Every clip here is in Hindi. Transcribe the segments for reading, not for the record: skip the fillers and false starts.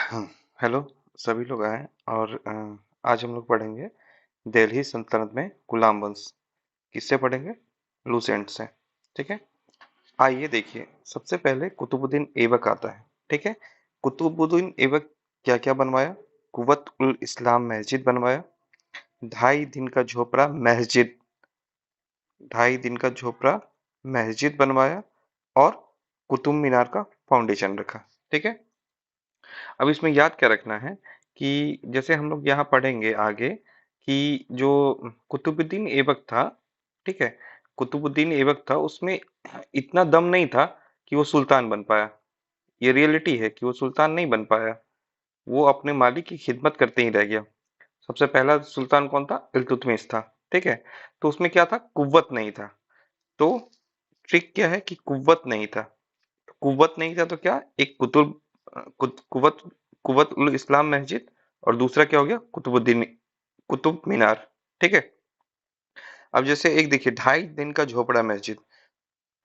हाँ, हेलो सभी लोग आए और आज हम लोग पढ़ेंगे दिल्ली सल्तनत में गुलाम वंश। किससे पढ़ेंगे? लूसेंट से। ठीक है। आइए देखिए, सबसे पहले कुतुबुद्दीन ऐबक आता है। ठीक है। कुतुबुद्दीन ऐबक क्या क्या बनवाया? कुवत उल इस्लाम मस्जिद बनवाया, 2.5 दिन का झोपड़ा मस्जिद, 2.5 दिन का झोपड़ा मस्जिद बनवाया और कुतुब मीनार का फाउंडेशन रखा। ठीक है। अब इसमें याद क्या रखना है कि जैसे हम लोग यहाँ पढ़ेंगे आगे कि जो कुतुबुद्दीन ऐबक था, ठीक है, कुतुबुद्दीन ऐबक था, उसमें इतना दम नहीं था कि वो सुल्तान बन पाया। ये रियलिटी है कि वो सुल्तान नहीं बन पाया। वो अपने मालिक की खिदमत करते ही रह गया। सबसे पहला सुल्तान कौन था? इल्तुतमिश था। ठीक है। तो उसमें क्या था? कुव्वत नहीं था। तो ट्रिक क्या है कि कुव्वत नहीं था। कुव्वत नहीं था तो क्या, एक कुवत कुवत उल इस्लाम मस्जिद और दूसरा क्या हो गया? कुतुबुद्दीन कुतुब मीनार। ठीक है। अब जैसे एक देखिए, 2.5 दिन का झोपड़ा मस्जिद।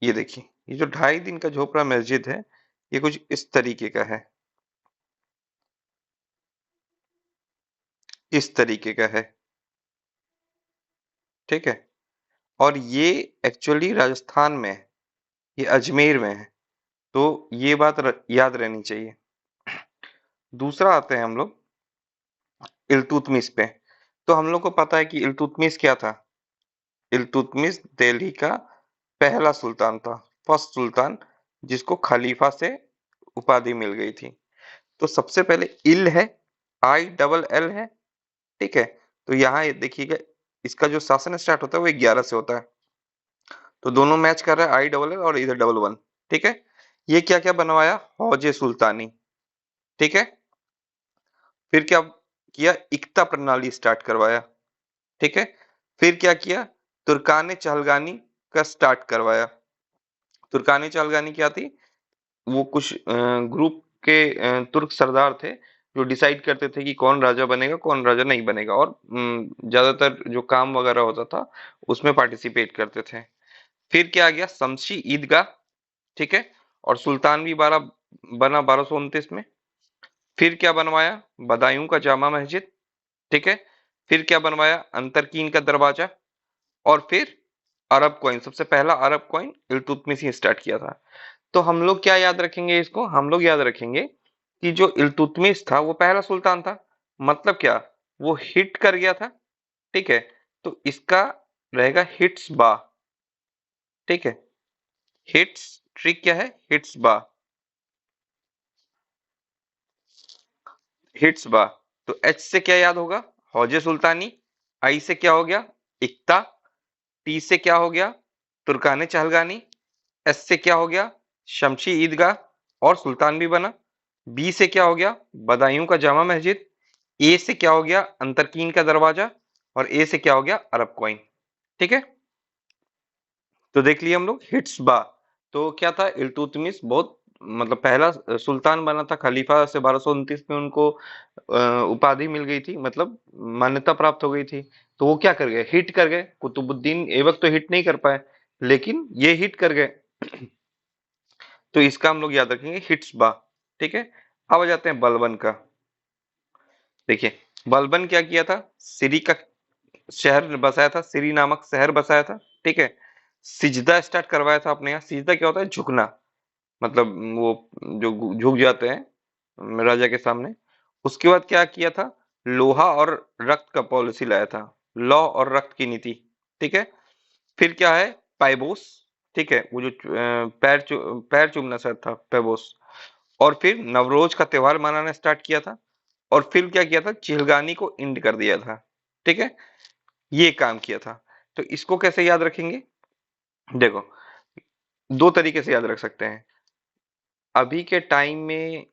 ये देखिए, ये जो 2.5 दिन का झोपड़ा मस्जिद है, ये कुछ इस तरीके का है। इस तरीके का है। ठीक है। और ये एक्चुअली राजस्थान में है, ये अजमेर में है। तो ये बात याद रहनी चाहिए। दूसरा आते हैं हम लोग इल्तुतमिश पे। तो हम लोग को पता है कि इल्तुतमिश क्या था। इल्तुतमिश दिल्ली का पहला सुल्तान था, फर्स्ट सुल्तान, जिसको खलीफा से उपाधि मिल गई थी। तो सबसे पहले इल है, ILL है। ठीक है। तो यहाँ ये देखिएगा, इसका जो शासन स्टार्ट होता है वो 11 से होता है। तो दोनों मैच कर रहा है, ILL और इधर 11। ठीक है। ये क्या क्या बनवाया? हौजे सुल्तानी। ठीक है। फिर क्या किया? इक्ता प्रणाली स्टार्ट करवाया। ठीक है। फिर क्या किया? तुर्कान चहलगानी का स्टार्ट करवाया। तुर्कानी चालगानी क्या थी? वो कुछ ग्रुप के तुर्क सरदार थे, जो डिसाइड करते थे कि कौन राजा बनेगा कौन राजा नहीं बनेगा, और ज्यादातर जो काम वगैरह होता था उसमें पार्टिसिपेट करते थे। फिर क्या आ गया? शमशी ईदगाह। ठीक है। और सुल्तान भी 12 बना 1229 में। फिर क्या बनवाया? बदायूं का जामा मस्जिद। ठीक है। फिर क्या बनवाया? अंतरकीन का दरवाजा। और फिर अरब कॉइन, सबसे पहला अरब कॉइन इल्तुतमिश ही स्टार्ट किया था। तो हम लोग क्या याद रखेंगे? इसको हम लोग याद रखेंगे कि जो इल्तुतमिश था वो पहला सुल्तान था। मतलब क्या? वो हिट कर गया था। ठीक है। तो इसका रहेगा हिट्स बा। ठीक है। हिट्स, ट्रिक क्या है? हिट्स बा। हिट्स बा। तो एच से क्या याद होगा? हौजे सुल्तानी। आई से क्या हो गया? इक्ता। टी से क्या हो गया? तुर्काने चहलगानी। एस से क्या हो गया? शमशी ईदगाह और सुल्तान भी बना। बी से क्या हो गया? बदायूं का जामा मस्जिद। ए से क्या हो गया? अंतरकीन का दरवाजा। और ए से क्या हो गया? अरब कॉइन। ठीक है। तो देख लिए हम लोग हिट्स बा। तो क्या था? इल्तुतमिश बहुत मतलब पहला सुल्तान बना था, खलीफा से 1229 में उनको उपाधि मिल गई थी, मतलब मान्यता प्राप्त हो गई थी। तो वो क्या कर गए? हिट कर गए। कुतुबुद्दीन ऐबक तो हिट नहीं कर पाए, लेकिन ये हिट कर गए। तो इसका हम लोग याद रखेंगे हिट्स बा। ठीक है। अब आ जाते हैं बलबन का। देखिए, बलबन क्या किया था? सिरी का शहर बसाया था, सिरी नामक शहर बसाया था। ठीक है। सिजदा स्टार्ट करवाया था अपने यहाँ। सिजदा क्या होता है? झुकना। मतलब वो जो झुक जाते हैं राजा के सामने। उसके बाद क्या किया था? लोहा और रक्त का पॉलिसी लाया था। लौ और रक्त की नीति। ठीक है। फिर क्या है? पाइबोस। ठीक है। वो जो पैर चूमना सर था, पैबोस। और फिर नवरोज का त्योहार मनाना स्टार्ट किया था। और फिर क्या किया था? चिलगानी को इंड कर दिया था। ठीक है। ये काम किया था। तो इसको कैसे याद रखेंगे? देखो, दो तरीके से याद रख सकते हैं। अभी के टाइम में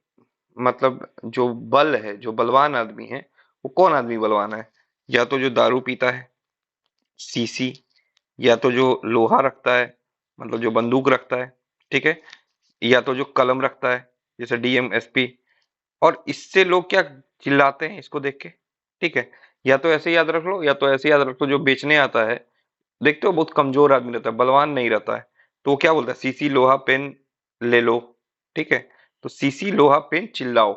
मतलब जो बल है, जो बलवान आदमी है, वो कौन आदमी बलवान है? या तो जो दारू पीता है, सीसी, या तो जो लोहा रखता है, मतलब जो बंदूक रखता है। ठीक है। या तो जो कलम रखता है, जैसे डीएम एसपी। और इससे लोग क्या चिल्लाते हैं इसको देख के। ठीक है। या तो ऐसे याद रख लो, या तो ऐसे याद रख लो, जो बेचने आता है, देखते हो बहुत कमजोर आदमी रहता है, बलवान नहीं रहता है। तो वो क्या बोलता है? सीसी लोहा पेन ले लो। ठीक है। तो सीसी लोहा पेन चिल्लाओ।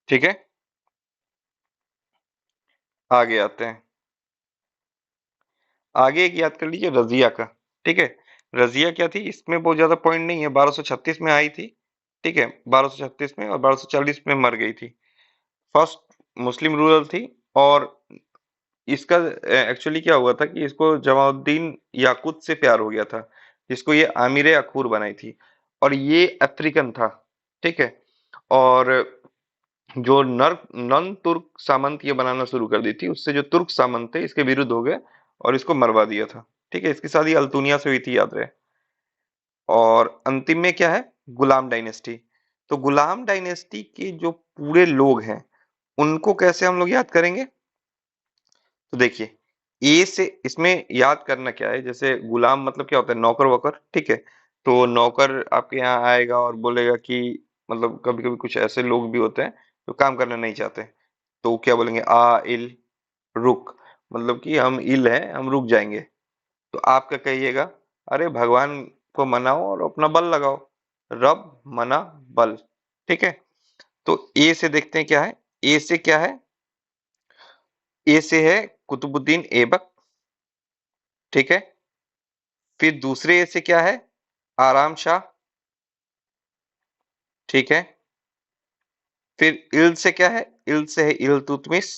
ठीक है, आगे आते हैं। आगे एक याद कर लीजिए रजिया का। ठीक है, रजिया क्या थी, इसमें बहुत ज्यादा पॉइंट नहीं है, 1236 में आई थी। ठीक है, 1236 में, और 1240 में मर गई थी। फर्स्ट मुस्लिम रूलर थी। और इसका एक्चुअली क्या हुआ था कि इसको जमाउद्दीन याकूत से प्यार हो गया था, जिसको ये आमिर अखूर बनाई थी। और ये अफ्रीकन था। ठीक है। और जो नर नन तुर्क सामंत ये बनाना शुरू कर दी थी, उससे जो तुर्क सामंत थे इसके विरुद्ध हो गए और इसको मरवा दिया था। ठीक है, इसकी शादी अल्तुनिया से हुई थी, याद रहे। और अंतिम में क्या है, गुलाम डायनेस्टी। तो गुलाम डायनेस्टी के जो पूरे लोग हैं, उनको कैसे हम लोग याद करेंगे? तो देखिए, ए से इसमें याद करना क्या है, जैसे गुलाम मतलब क्या होता है, नौकर वोकर। ठीक है, तो नौकर आपके यहाँ आएगा और बोलेगा कि, मतलब कभी कभी कुछ ऐसे लोग भी होते हैं जो काम करना नहीं चाहते, तो क्या बोलेंगे, आ इल रुक, मतलब कि हम इल हैं, हम रुक जाएंगे। तो आप क्या कहिएगा, अरे भगवान को मनाओ और अपना बल लगाओ, रब मना बल। ठीक है, तो ए से देखते हैं क्या है। ए से क्या है, ए से है कुतुबुद्दीन ऐबक। ठीक है, फिर दूसरे ए से क्या है, आराम शाह। ठीक है, फिर इल से क्या है, इल से है इल्तुतमिश।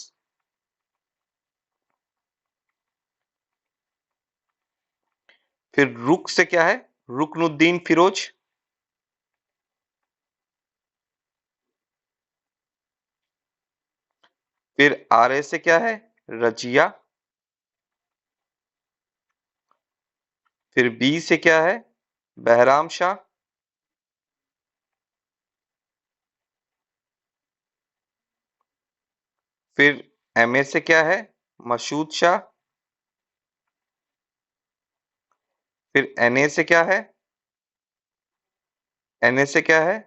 फिर रुक से क्या है, रुकनुद्दीन फिरोज। फिर आर से क्या है, रजिया। फिर बी से क्या है, बहराम शाह। फिर एम से क्या है, मसूद शाह। फिर एन से क्या है, एन से क्या है,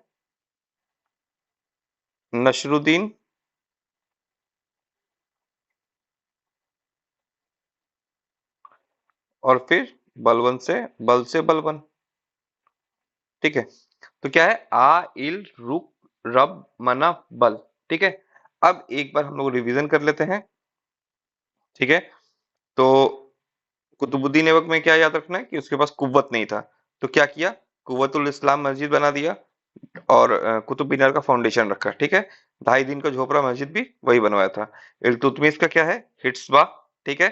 नसरुद्दीन। और फिर बलवन से, बल से बलवन। ठीक है, तो क्या है, आ इल रुक रब मना बल। ठीक है, अब एक बार हम लोग रिवीजन कर लेते हैं। ठीक है, तो कुतुबुद्दीन ऐबक में क्या याद रखना है कि उसके पास कुव्वत नहीं था, तो क्या किया, कुव्वतुल इस्लाम मस्जिद बना दिया और कुतुब मीनार का फाउंडेशन रखा। ठीक है, 2.5 दिन का झोपड़ा मस्जिद भी वही बनवाया था। इल्तुतमिश का क्या है, हिट्सबा। ठीक है,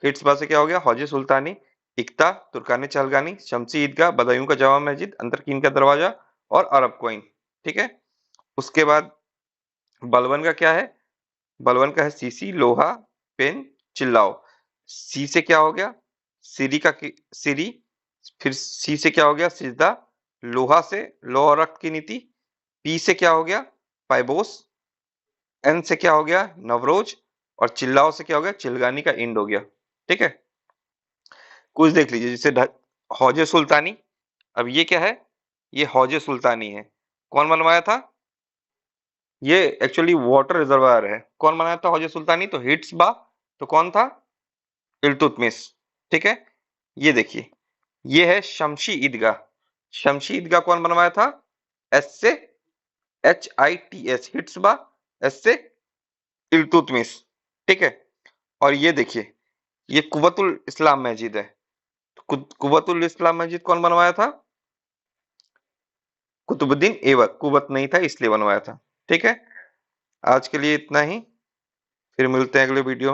हिट्सबा से क्या हो गया, हौजे सुल्तानी, इक्ता, तुर्कान चहलगानी, शमसी ईदगाह, बदायूं का जामा मस्जिद, अंतरकीन का दरवाजा और अरब कोइन। ठीक है, उसके बाद बलवन का क्या है, बलवन का है सीसी, लोहा, पेन, चिल्लाओ। सी से क्या हो गया, सीरी का सीरी। फिर सी से क्या हो गया, सिजदा। लोहा से लौह और रक्त की नीति। पी से क्या हो गया, पाइबोस। एन से क्या हो गया, नवरोज। और चिल्लाओ से क्या हो गया, चिलगानी का इंड हो गया। ठीक है, कुछ देख लीजिए, जैसे हौजे सुल्तानी। अब ये क्या है, ये हौजे सुल्तानी है। कौन बनवाया था, ये एक्चुअली वाटर रिजर्वायर है। कौन बनाया था हौजे सुल्तानी, तो हिट्स बा। तो कौन था, इल्तुतमिश। ठीक है, ये देखिए, ये है शमशी ईदगाह। शमशी ईदगाह कौन बनवाया था, एस से HITS, हिट्सबा। एस से इल्तुतमिश। ठीक है, और ये देखिए, ये कुव्वतुल इस्लाम मस्जिद है। कुव्वतुल इस्लाम मस्जिद कौन बनवाया था, कुतुबुद्दीन ऐबक। कुव्वत नहीं था इसलिए बनवाया था। ठीक है, आज के लिए इतना ही, फिर मिलते हैं अगले वीडियो में।